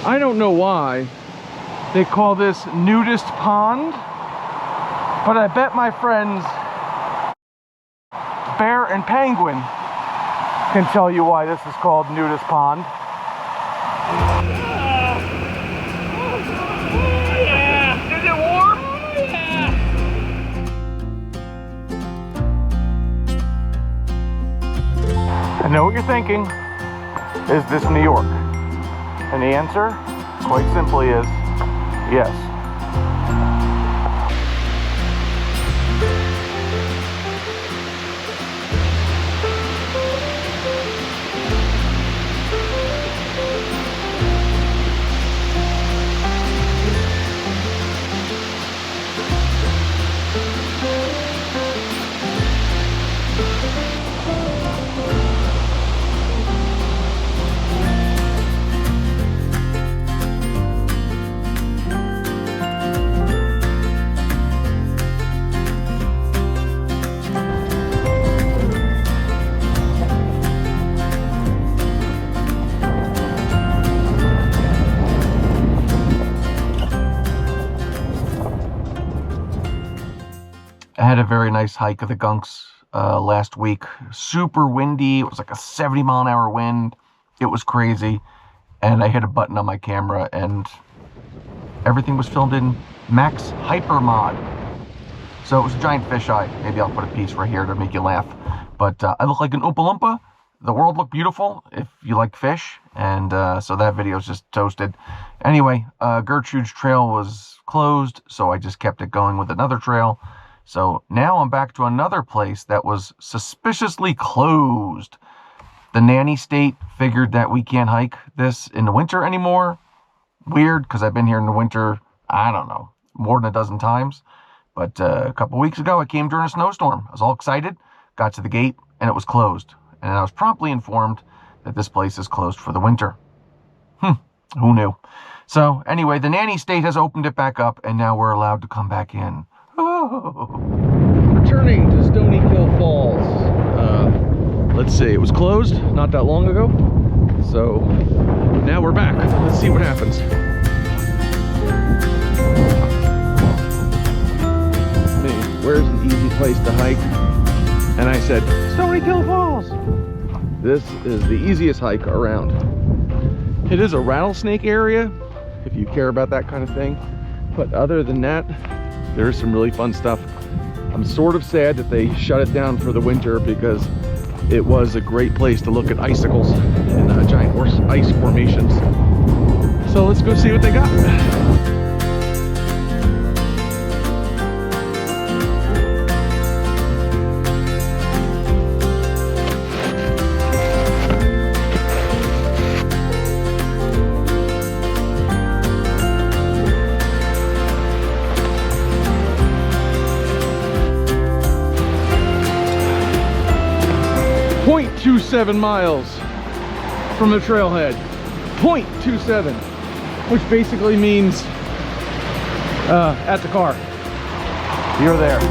I don't know why they call this nudist pond, but I bet my friends Bear and Penguin can tell you why this is called nudist pond. I know what you're thinking. Is this New York? And the answer, quite simply, is yes. I had a very nice hike of the Gunks last week. Super windy. It was like a 70-mile-an-hour wind. It was crazy. And I hit a button on my camera and everything was filmed in max hyper mod. So it was a giant fisheye. Maybe I'll put a piece right here to make you laugh. But I look like an Oompa Loompa. The world looked beautiful if you like fish. And so that video is just toasted. Anyway, Gertrude's trail was closed, so I just kept it going with another trail. So now I'm back to another place that was suspiciously closed. The nanny state figured that we can't hike this in the winter anymore. Weird, because I've been here in the winter, I don't know, more than a dozen times. But a couple weeks ago, I came during a snowstorm. I was all excited, got to the gate, and it was closed. And I was promptly informed that this place is closed for the winter. Who knew? So anyway, the nanny state has opened it back up, and now we're allowed to come back in. Returning to Stony Kill Falls. Let's see, it was closed not that long ago. So now we're back. Let's see what happens. Where's an easy place to hike? And I said, Stony Kill Falls. This is the easiest hike around. It is a rattlesnake area, if you care about that kind of thing. But other than that, there's some really fun stuff. I'm sort of sad that they shut it down for the winter because it was a great place to look at icicles and giant ice formations. So let's go see what they got. 0.27 miles from the trailhead. 0.27, which basically means at the car. You're there.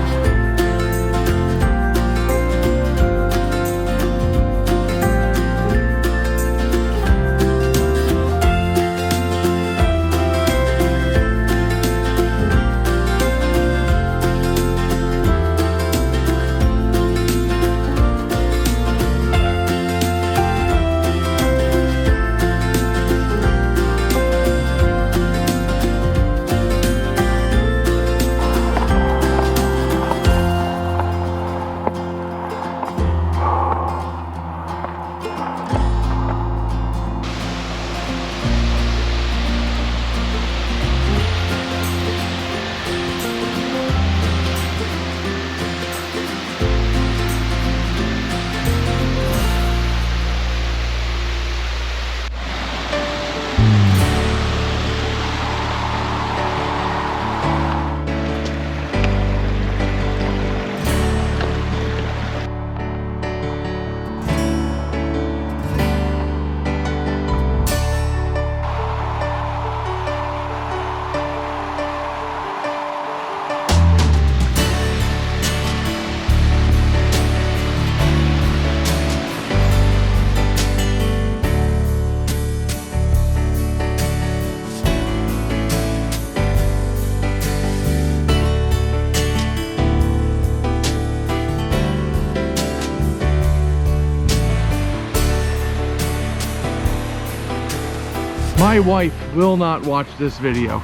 My wife will not watch this video.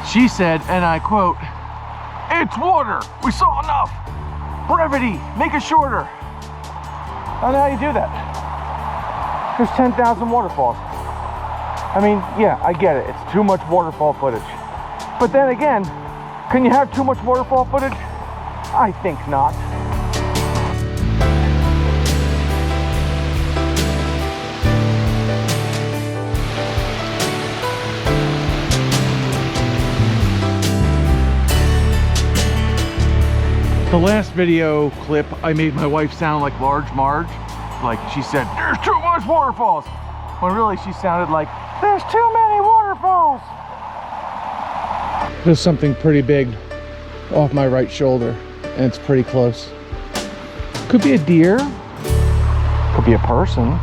She said, and I quote, "It's water. We saw enough. Brevity, make it shorter." I don't know how you do that. There's 10,000 waterfalls. I mean, yeah, I get it. It's too much waterfall footage. But then again, can you have too much waterfall footage? I think not. The last video clip, I made my wife sound like Large Marge. Like she said, "There's too much waterfalls." When really she sounded like, "There's too many waterfalls." There's something pretty big off my right shoulder, and it's pretty close. Could be a deer, could be a person,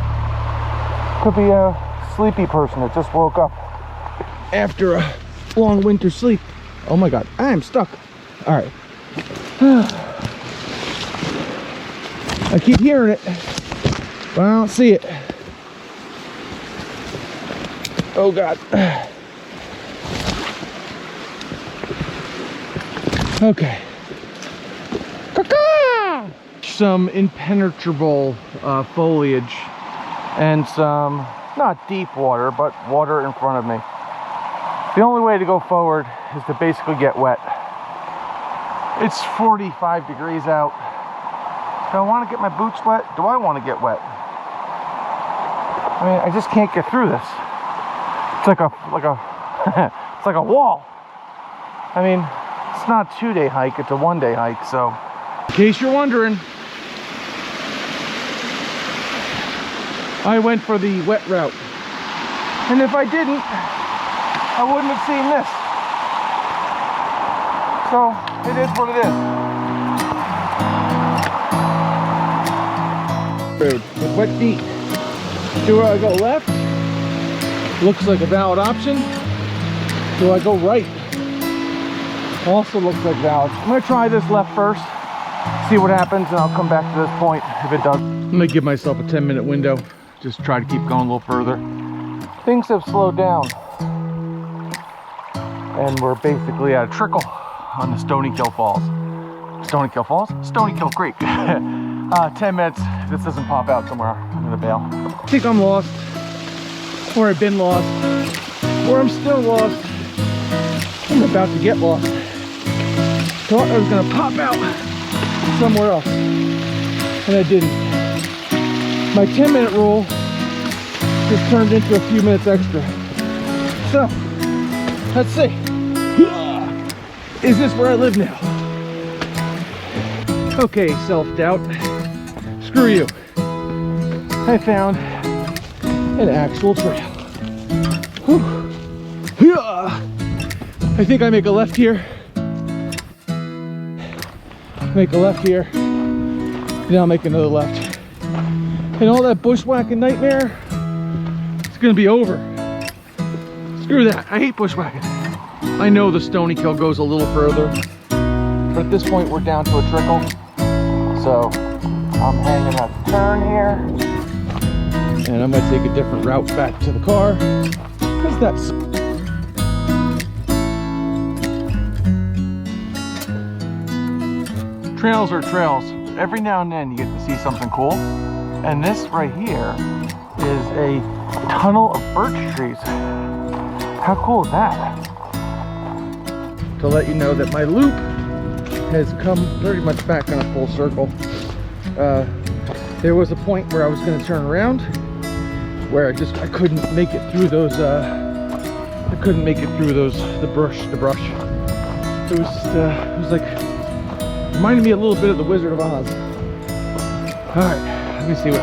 could be a sleepy person that just woke up after a long winter sleep. Oh my God, I am stuck. All right. I keep hearing it, but I don't see it. Oh God. Okay. Some impenetrable foliage and some, not deep water, but water in front of me. The only way to go forward is to basically get wet. It's 45 degrees out. Do I want to get my boots wet? Do I want to get wet? I mean, I just can't get through this. It's like a it's like a wall. I mean, it's not a 2-day hike, it's a 1-day hike, so in case you're wondering, I went for the wet route. And if I didn't, I wouldn't have seen this. So it is what it is. With wet feet. Do I go left? Looks like a valid option. Do I go right? Also looks like valid. I'm gonna try this left first, see what happens, and I'll come back to this point if it does. I'm gonna give myself a 10-minute window. Just try to keep going a little further. Things have slowed down. And we're basically at a trickle on the Stony Kill Falls. Stony Kill Falls? Stony Kill Creek. 10 minutes. If this doesn't pop out somewhere, I'm gonna bail. I think I'm lost, or I've been lost, or I'm still lost. I'm about to get lost. Thought I was gonna pop out somewhere else, and I didn't. My 10-minute rule just turned into a few minutes extra. So, let's see. Is this where I live now? Okay, self-doubt. Screw you. I found an actual trail. Whew. I think I make a left here. Make a left here. Then I'll make another left. And all that bushwhacking nightmare, it's gonna be over. Screw that. I hate bushwhacking. I know the Stony Kill goes a little further, but at this point we're down to a trickle. So I'm hanging at the turn here, and I'm gonna take a different route back to the car, because that's trails are trails. Every now and then you get to see something cool, and this right here is a tunnel of birch trees. How cool is that? To let you know that my loop has come pretty much back on a full circle. There was a point where I was going to turn around, where I couldn't make it through those the brush. It was like, reminded me a little bit of the Wizard of Oz. All right, let me see what